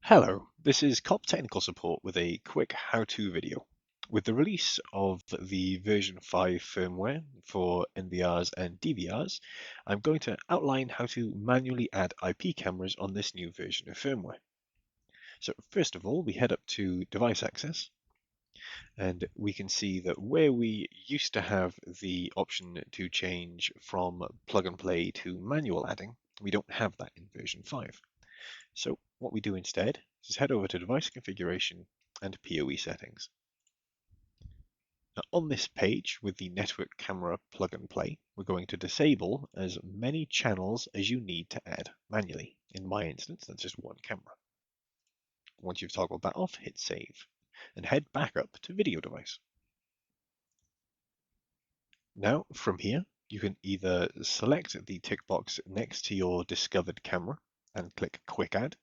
Hello, this is COP Technical Support with a quick how-to video. With the release of the version 5 firmware for NVRs and DVRs, I'm going to outline how to manually add IP cameras on this new version of firmware. So first of all, we head up to Device Access, and we can see that where we used to have the option to change from plug and play to manual adding, we don't have that in version 5. So what we do instead is head over to Device Configuration and PoE Settings. Now on this page with the network camera plug and play, we're going to disable as many channels as you need to add manually. In my instance, that's just one camera. Once you've toggled that off, hit Save and head back up to Video Device. Now from here, you can either select the tick box next to your discovered camera and click Quick Add,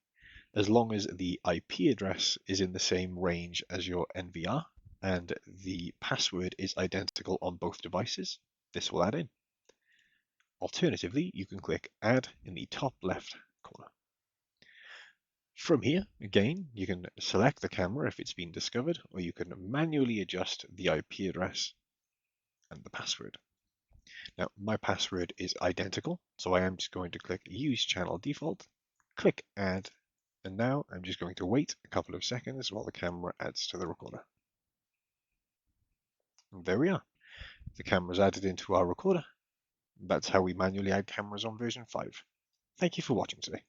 as long as the IP address is in the same range as your NVR and the password is identical on both devices, this will add in. Alternatively, you can click Add in the top left corner. From here, again, you can select the camera if it's been discovered, or you can manually adjust the IP address and the password. Now, my password is identical, so I am just going to click Use Channel Default, click Add, and now I'm just going to wait a couple of seconds while the camera adds to the recorder. And there we are. The camera's added into our recorder. That's how we manually add cameras on version 5. Thank you for watching today.